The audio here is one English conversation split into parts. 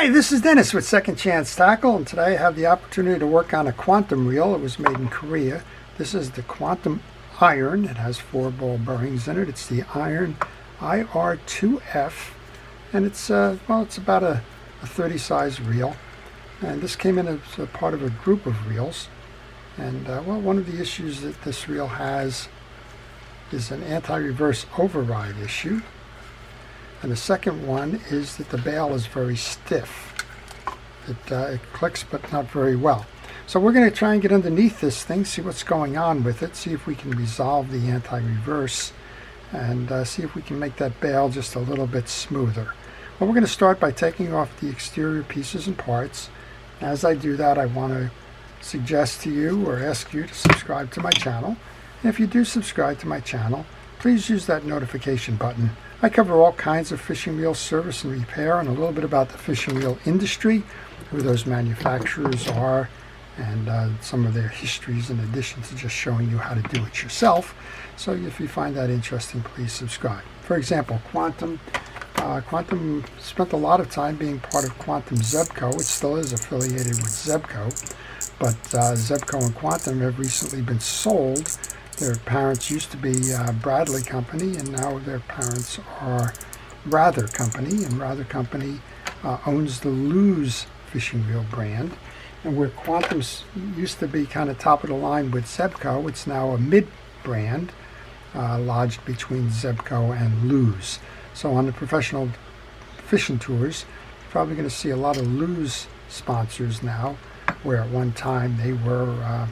Hi, this is Dennis with Second Chance Tackle, and today I have the opportunity to work on a quantum reel. It was made in Korea. This is the Quantum Iron. It has 4 ball bearings in it. It's the Iron IR2F, and it's about a 30 size reel. And this came in as a part of a group of reels. And one of the issues that this reel has is an anti-reverse override issue. And the second one is that the bail is very stiff. It clicks, but not very well. So we're going to try and get underneath this thing, see what's going on with it, see if we can resolve the anti-reverse, and see if we can make that bail just a little bit smoother. Well, we're going to start by taking off the exterior pieces and parts. As I do that, I want to suggest to you or ask you to subscribe to my channel. And if you do subscribe to my channel, please use that notification button. I cover all kinds of fishing reel service and repair, and a little bit about the fishing reel industry, who those manufacturers are, and some of their histories, in addition to just showing you how to do it yourself. So if you find that interesting, please subscribe. For example, Quantum spent a lot of time being part of Quantum Zebco. It still is affiliated with Zebco, but Zebco and Quantum have recently been sold. Their parents used to be Bradley Company, and now their parents are Rather Company, and Rather Company owns the Luz fishing reel brand. And where Quantum used to be kind of top of the line with Zebco, it's now a mid-brand lodged between Zebco and Luz. So on the professional fishing tours, you're probably going to see a lot of Luz sponsors now, where at one time they were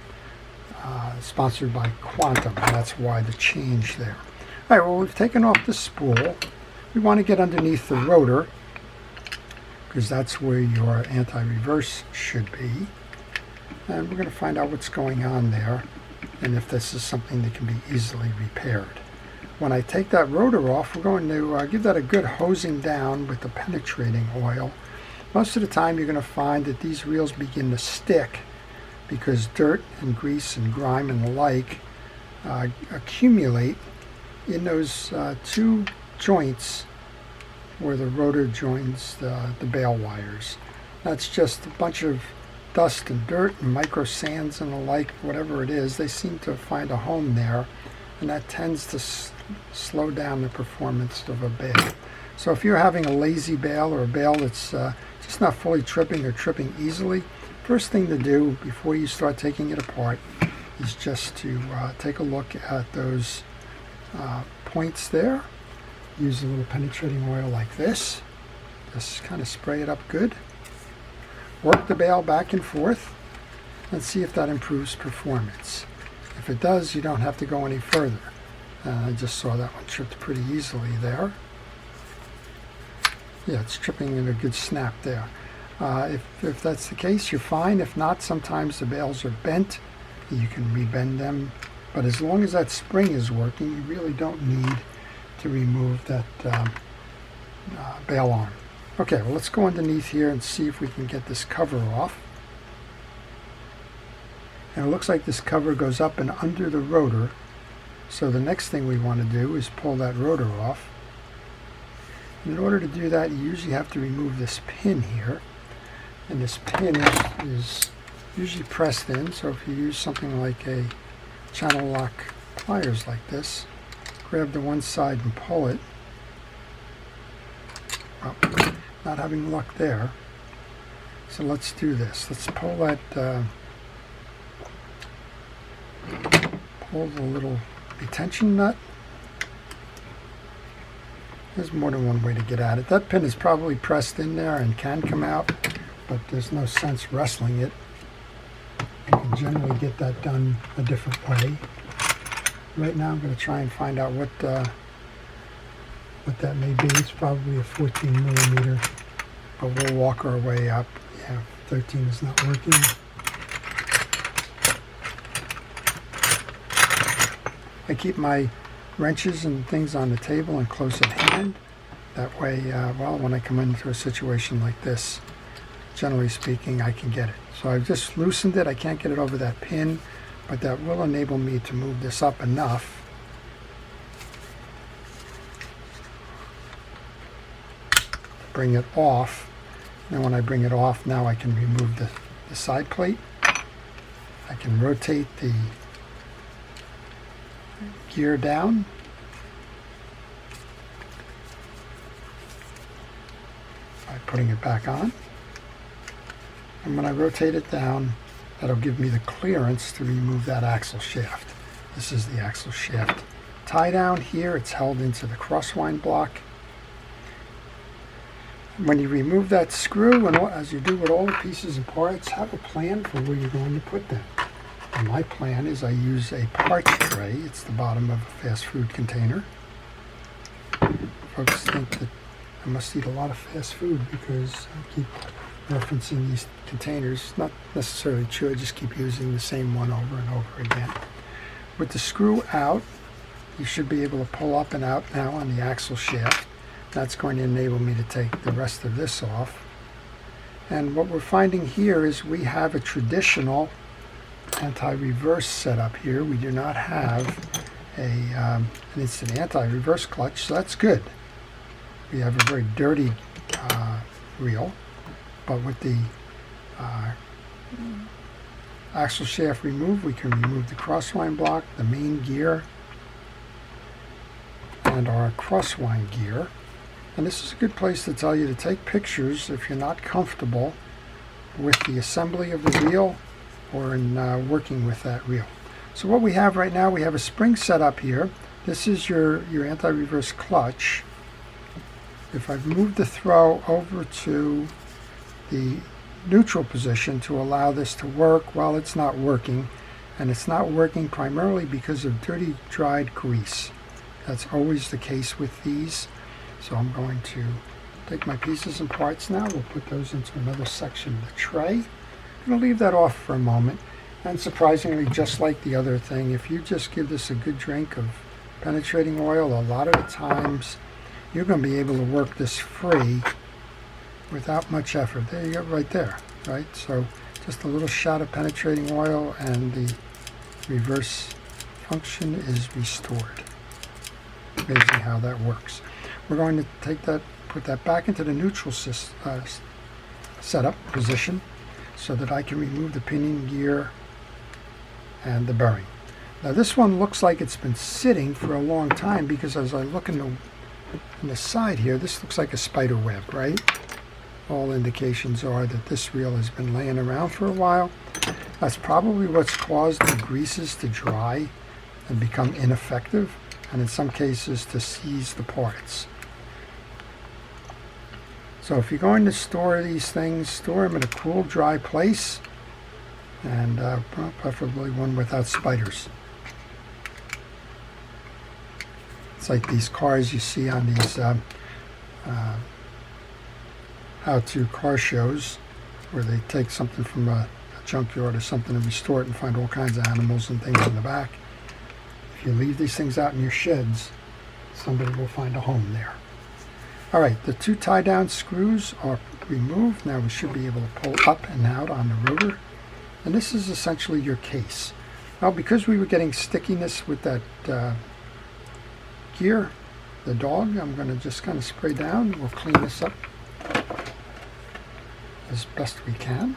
sponsored by Quantum, and that's why the change there. All right, well, we've taken off the spool. We want to get underneath the rotor, because that's where your anti-reverse should be. And we're going to find out what's going on there, and if this is something that can be easily repaired. When I take that rotor off, we're going to give that a good hosing down with the penetrating oil. Most of the time you're going to find that these reels begin to stick because dirt and grease and grime and the like accumulate in those 2 joints where the rotor joins the bail wires. That's just a bunch of dust and dirt and micro sands and the like, whatever it is. They seem to find a home there, and that tends to slow down the performance of a bail. So if you're having a lazy bail, or a bail that's just not fully tripping or tripping easily, first thing to do before you start taking it apart is just to take a look at those points there. Use a little penetrating oil like this. Just kind of spray it up good. Work the bail back and forth and see if that improves performance. If it does, you don't have to go any further. I just saw that one tripped pretty easily there. Yeah, it's tripping in a good snap there. If that's the case, you're fine. If not, sometimes the bails are bent. You can rebend them. But as long as that spring is working, you really don't need to remove that bail arm. Okay, well, let's go underneath here and see if we can get this cover off. And it looks like this cover goes up and under the rotor. So the next thing we want to do is pull that rotor off. And in order to do that, you usually have to remove this pin here. And this pin is usually pressed in, so if you use something like a channel lock pliers like this, grab the one side and pull it. Well, not having luck there. So let's do this. Let's pull that, pull the little retention nut. There's more than one way to get at it. That pin is probably pressed in there and can come out, but there's no sense wrestling it. You can generally get that done a different way. Right now I'm going to try and find out what that may be. It's probably a 14 millimeter, but we'll walk our way up. Yeah, 13 is not working. I keep my wrenches and things on the table and close at hand. That way, well, when I come into a situation like this, generally speaking, I can get it. So I've just loosened it. I can't get it over that pin, but that will enable me to move this up enough to bring it off Now when I bring it off, now I can remove the side plate. I can rotate the gear down. By putting it back on. And when I rotate it down, that'll give me the clearance to remove that axle shaft. This is the axle shaft tie down here. It's held into the crosswind block. When you remove that screw, and as you do with all the pieces and parts, have a plan for where you're going to put them. And my plan is I use a parts tray. It's the bottom of a fast food container. Folks think that I must eat a lot of fast food because I keep referencing these containers. Not necessarily true, I just keep using the same one over and over again. With the screw out, you should be able to pull up and out now on the axle shaft. That's going to enable me to take the rest of this off. And what we're finding here is we have a traditional anti-reverse setup here. We do not have an instant anti-reverse clutch, so that's good. We have a very dirty reel, but with the axle shaft removed, we can remove the crosswind block, the main gear, and our crosswind gear. And this is a good place to tell you to take pictures if you're not comfortable with the assembly of the reel or in working with that reel. So what we have right now, we have a spring set up here. This is your anti-reverse clutch. If I've moved the throw over to the neutral position to allow this to work, well, it's not working. And it's not working primarily because of dirty, dried grease. That's always the case with these. So I'm going to take my pieces and parts now. We'll put those into another section of the tray. I'm going to leave that off for a moment. And surprisingly, just like the other thing, if you just give this a good drink of penetrating oil, a lot of the times you're going to be able to work this free without much effort. There you go, right there, right? So just a little shot of penetrating oil and the reverse function is restored. Amazing how that works. We're going to take that, put that back into the neutral setup position so that I can remove the pinion gear and the bearing. Now this one looks like it's been sitting for a long time because as I look in the side here, this looks like a spider web, right? All indications are that this reel has been laying around for a while. That's probably what's caused the greases to dry and become ineffective, and in some cases to seize the parts. So if you're going to store these things, store them in a cool, dry place, and preferably one without spiders. It's like these cars you see on these how-to car shows where they take something from a junkyard or something and restore it and find all kinds of animals and things in the back. If you leave these things out in your sheds, somebody will find a home there. All right, the two tie-down screws are removed. Now we should be able to pull up and out on the rotor. And this is essentially your case. Now, because we were getting stickiness with that gear, the dog, I'm going to just kind of spray down. We'll clean this up as best we can.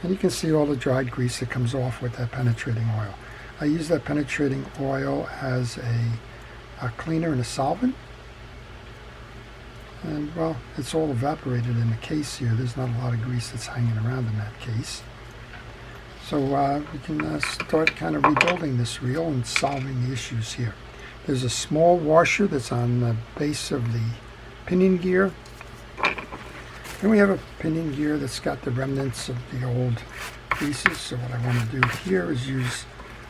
And you can see all the dried grease that comes off with that penetrating oil. I use that penetrating oil as a cleaner and a solvent. And well, it's all evaporated in the case here. There's not a lot of grease that's hanging around in that case. So we can start kind of rebuilding this reel and solving the issues here. There's a small washer that's on the base of the pinion gear. And we have a pinion gear that's got the remnants of the old pieces. So what I want to do here is use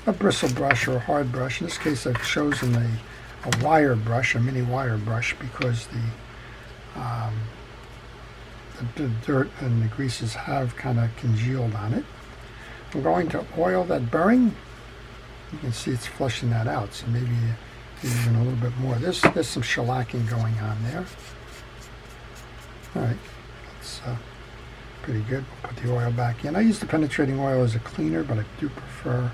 a bristle brush or a hard brush. In this case, I've chosen a wire brush, a mini wire brush, because the dirt and the greases have kind of congealed on it. We're going to oil that bearing. You can see it's flushing that out, so maybe even a little bit more. There's some shellacking going on there. All right, that's pretty good. We'll put the oil back in. I use the penetrating oil as a cleaner, but I do prefer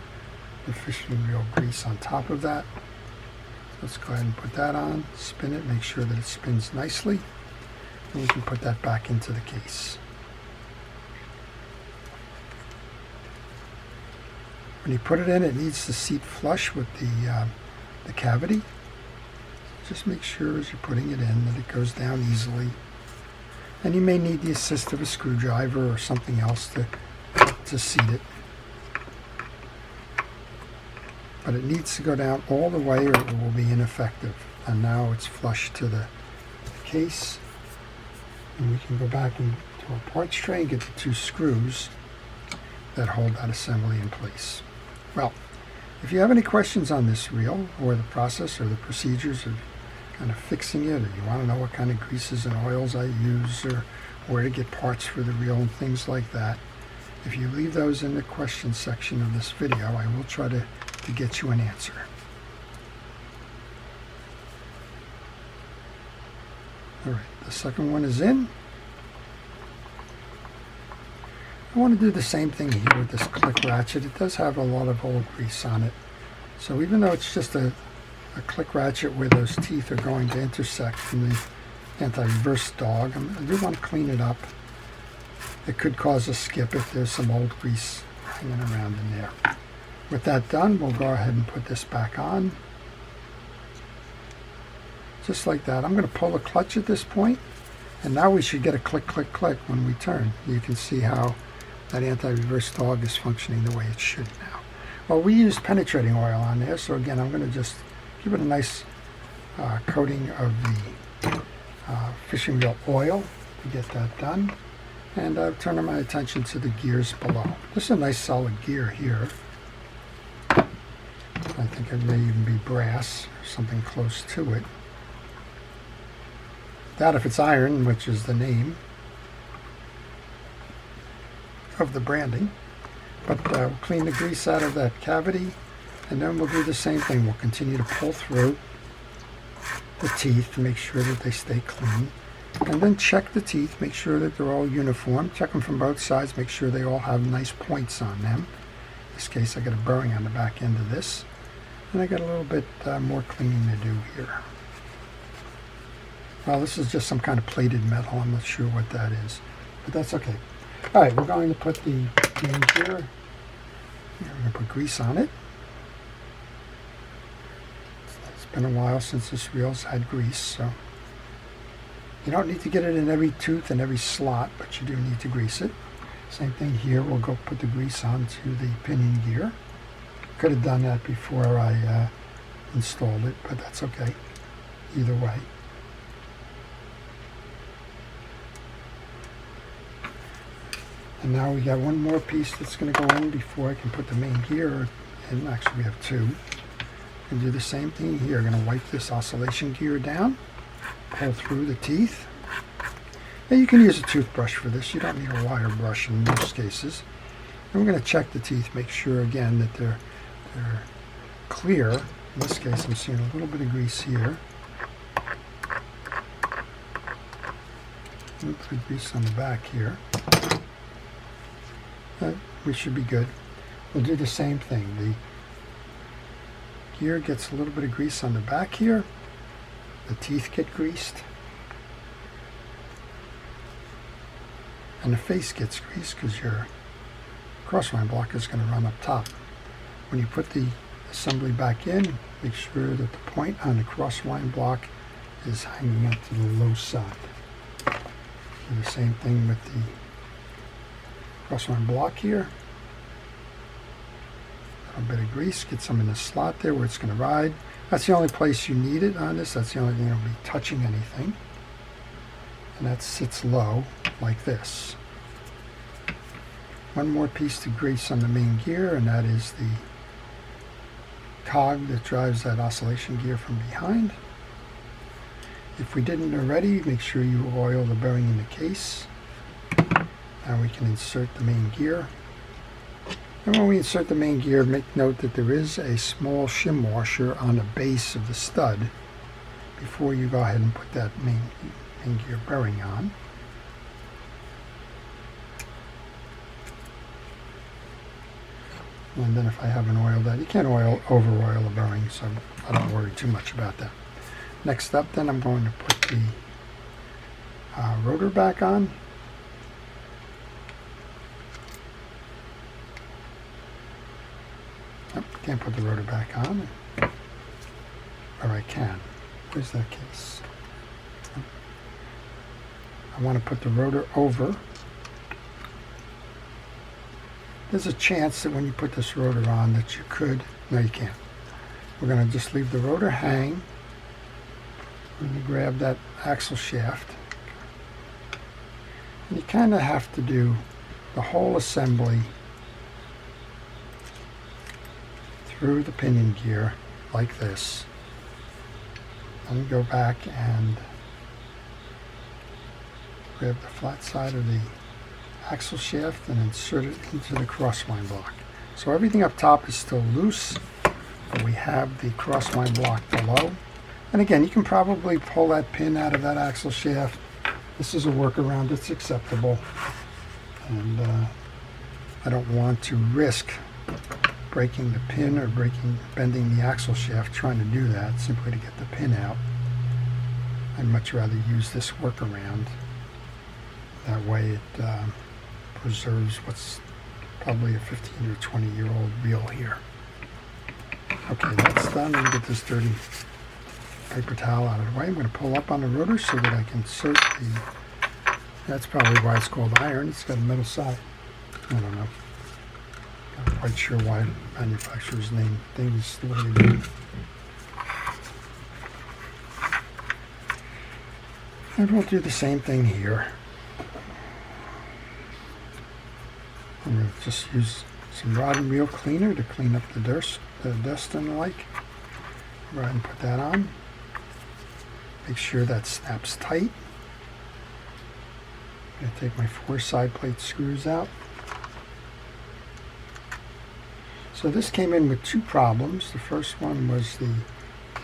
the fishing reel grease on top of that. Let's go ahead and put that on, spin it, make sure that it spins nicely. And you can put that back into the case. When you put it in, it needs to seat flush with the cavity. Just make sure as you're putting it in that it goes down easily. And you may need the assist of a screwdriver or something else to seat it. But it needs to go down all the way or it will be ineffective. And now it's flush to the case. And we can go back into our parts tray and get the 2 screws that hold that assembly in place. Well, if you have any questions on this reel or the process or the procedures of kind of fixing it, or you want to know what kind of greases and oils I use or where to get parts for the reel and things like that, if you leave those in the question section of this video, I will try to get you an answer. Alright, the second one is in. I want to do the same thing here with this click ratchet. It does have a lot of old grease on it. So even though it's just a click ratchet where those teeth are going to intersect from the anti-reverse dog, I do want to clean it up. It could cause a skip if there's some old grease hanging around in there. With that done, we'll go ahead and put this back on. Just like that. I'm going to pull the clutch at this point, and now we should get a click, click, click when we turn. You can see how that anti-reverse dog is functioning the way it should now. Well, we used penetrating oil on there, so again, I'm going to just give it a nice coating of the fishing reel oil to get that done. And I'm turning my attention to the gears below. This is a nice solid gear here. I think it may even be brass or something close to it. That if it's iron, which is the name of the branding. But we'll clean the grease out of that cavity, and then we'll do the same thing. We'll continue to pull through the teeth to make sure that they stay clean. And then check the teeth, make sure that they're all uniform. Check them from both sides, make sure they all have nice points on them. In this case, I got a burring on the back end of this. And I got a little bit more cleaning to do here. Well, this is just some kind of plated metal. I'm not sure what that is, but that's okay. All right, we're going to put the main gear. We're going to put grease on it. It's been a while since this reel's had grease, so you don't need to get it in every tooth and every slot, but you do need to grease it. Same thing here. We'll go put the grease onto the pinion gear. Could have done that before I installed it, but that's okay. Either way. And now we got one more piece that's going to go in before I can put the main gear in. Actually, we have 2. And do the same thing here. I'm going to wipe this oscillation gear down, pull through the teeth. And you can use a toothbrush for this. You don't need a wire brush in most cases. And we're going to check the teeth, make sure again that they're clear. In this case, I'm seeing a little bit of grease here. A little bit of grease on the back here. We should be good. We'll do the same thing. The gear gets a little bit of grease on the back here. The teeth get greased. And the face gets greased because your crosswind block is going to run up top. When you put the assembly back in, make sure that the point on the crosswind block is hanging up to the low side. Do the same thing with the crosswind block here. A little bit of grease, get some in the slot there where it's going to ride. That's the only place you need it on this. That's the only thing that will be touching anything. And that sits low like this. One more piece to grease on the main gear, and that is the cog that drives that oscillation gear from behind. If we didn't already, make sure you oil the bearing in the case. Now we can insert the main gear. And when we insert the main gear, make note that there is a small shim washer on the base of the stud before you go ahead and put that main gear bearing on. And then if I haven't oiled that, you can't over oil the bearing, so I don't worry too much about that. Next up then, I'm going to put the rotor back on. Nope, can't put the rotor back on. Or I can. Where's that case? I want to put the rotor over. There's a chance that when you put this rotor on that you could, no you can't. We're going to just leave the rotor hang. We're going to grab that axle shaft. And you kind of have to do the whole assembly through the pinion gear like this. Then go back and grab the flat side of the axle shaft and insert it into the crossline block. So everything up top is still loose, but we have the crossline block below. And again, you can probably pull that pin out of that axle shaft. This is a workaround that's acceptable. And I don't want to risk breaking the pin or bending the axle shaft trying to do that simply to get the pin out. I'd much rather use this workaround. That way it preserves what's probably a 15 or 20-year-old reel here. Okay, that's done. Let me get this dirty paper towel out of the way. I'm going to pull up on the rotor so that I can insert the, that's probably why it's called iron. It's got a metal side. I don't know. Not quite sure why manufacturers name things the way they do. And we'll do the same thing here. I'm going to just use some rod and reel cleaner to clean up the dust and the like. Go ahead and put that on. Make sure that snaps tight. I'm going to take my 4 side plate screws out. So this came in with 2 problems. The first one was the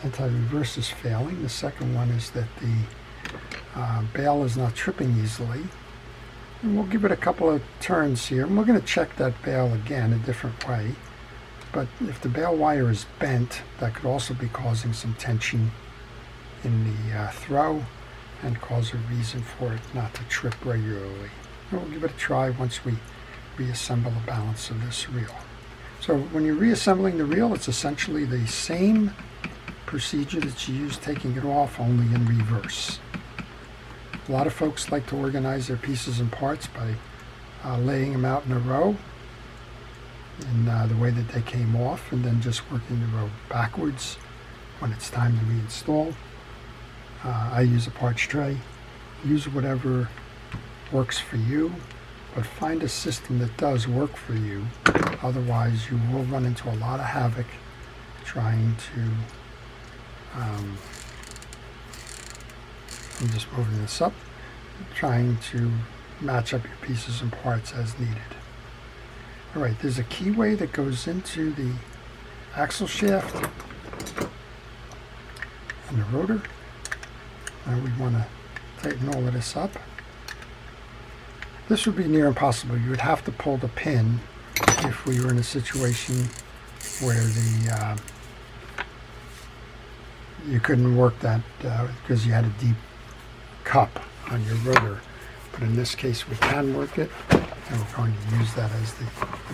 anti-reverse is failing. The second one is that the bail is not tripping easily. And we'll give it a couple of turns here, and we're going to check that bail again a different way. But if the bail wire is bent, that could also be causing some tension in the throw and cause a reason for it not to trip regularly. And we'll give it a try once we reassemble the balance of this reel. So when you're reassembling the reel, it's essentially the same procedure that you use taking it off, only in reverse. A lot of folks like to organize their pieces and parts by laying them out in a row in the way that they came off, and then just working the row backwards when it's time to reinstall. I use a parts tray. Use whatever works for you, but find a system that does work for you. Otherwise, you will run into a lot of havoc trying to I'm just moving this up, trying to match up your pieces and parts as needed. Alright, there's a keyway that goes into the axle shaft and the rotor. Now we want to tighten all of this up. This would be near impossible. You would have to pull the pin if we were in a situation where the you couldn't work that because you had a deep cup on your rotor. But in this case we can work it, and we're going to use that as the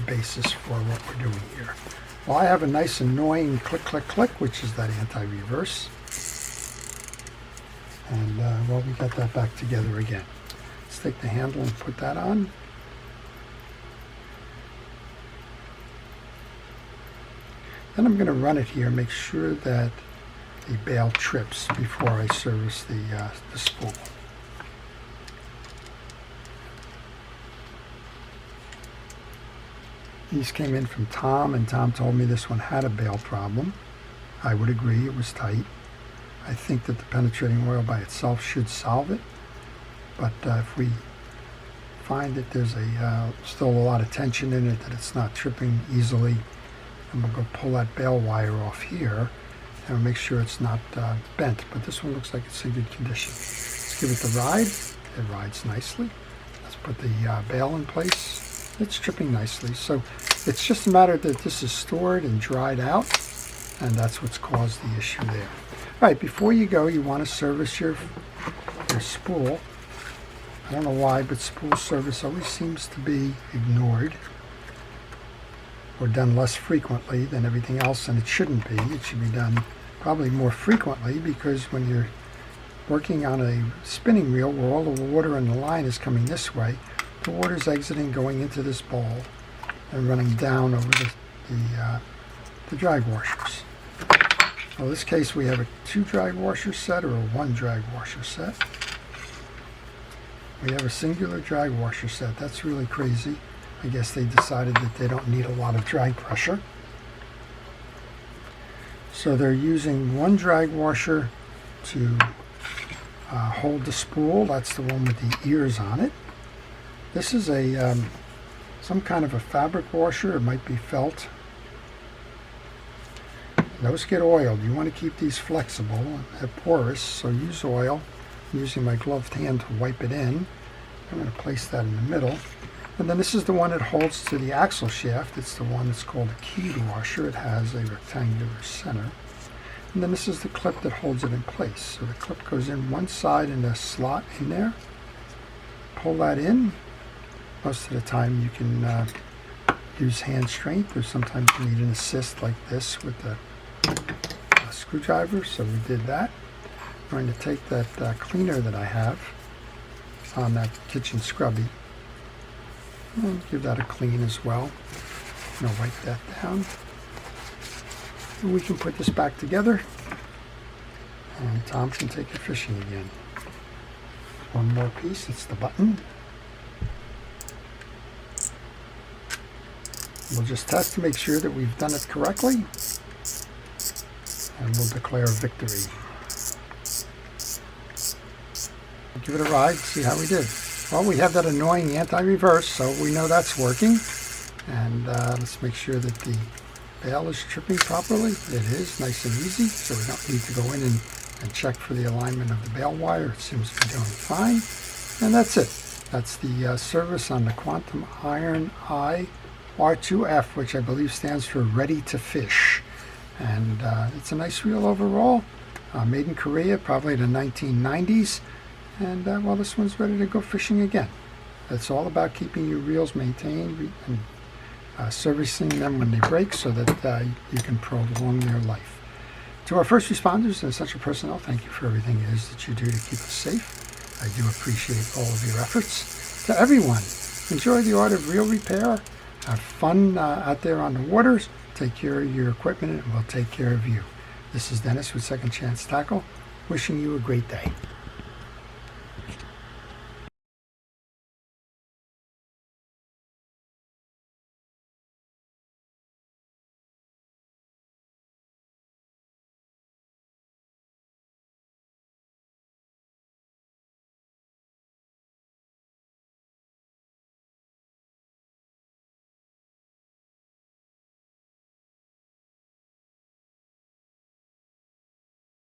basis for what we're doing here. Well, I have a nice annoying click click click, which is that anti-reverse, and well, we got that back together again. Let's take the handle and put that on. Then I'm going to run it here, make sure that the bail trips before I service the spool. These came in from Tom, and Tom told me this one had a bail problem. I would agree, it was tight. I think that the penetrating oil by itself should solve it, but if we find that there's still a lot of tension in it, that it's not tripping easily, and we'll go pull that bail wire off here and make sure it's not bent. But this one looks like it's in good condition. Let's give it the ride. It rides nicely. Let's put the bail in place. It's tripping nicely. So it's just a matter that this is stored and dried out, and that's what's caused the issue there. All right, before you go, you want to service your spool. I don't know why, but spool service always seems to be ignored or done less frequently than everything else, and it shouldn't be. It should be done probably more frequently, because when you're working on a spinning reel where all the water in the line is coming this way, the water's exiting, going into this bowl, and running down over the drag washers. Well, in this case, we have a 2 drag washer set or a 1 drag washer set. We have a singular drag washer set. That's really crazy. I guess they decided that they don't need a lot of drag pressure. So they're using 1 drag washer to hold the spool. That's the one with the ears on it. This is a some kind of a fabric washer. It might be felt. Those get oiled. You want to keep these flexible and porous, so use oil. I'm using my gloved hand to wipe it in. I'm going to place that in the middle. And then this is the one that holds to the axle shaft. It's the one that's called a keyed washer. It has a rectangular center. And then this is the clip that holds it in place. So the clip goes in one side in the slot in there. Pull that in. Most of the time you can use hand strength, or sometimes you need an assist like this with the screwdriver. So we did that. I'm going to take that cleaner that I have on that kitchen scrubby and give that a clean as well. I'm going to wipe that down. And we can put this back together, and Tom can take it fishing again. One more piece, it's the button. We'll just test to make sure that we've done it correctly, and we'll declare victory. Give it a ride, see how we did. Well, we have that annoying anti-reverse, so we know that's working. And let's make sure that the bail is tripping properly. It is, nice and easy, so we don't need to go in and check for the alignment of the bail wire. It seems to be doing fine. And that's it. That's the service on the Quantum Iron IR2F, which I believe stands for Ready to Fish. And it's a nice reel overall. Made in Korea, probably the 1990s. And well, this one's ready to go fishing again. It's all about keeping your reels maintained and servicing them when they break, so that you can prolong their life. To our first responders and essential personnel, thank you for everything it is that you do to keep us safe. I do appreciate all of your efforts. To everyone, enjoy the art of reel repair. Have fun out there on the waters. Take care of your equipment, and we'll take care of you. This is Dennis with Second Chance Tackle, wishing you a great day.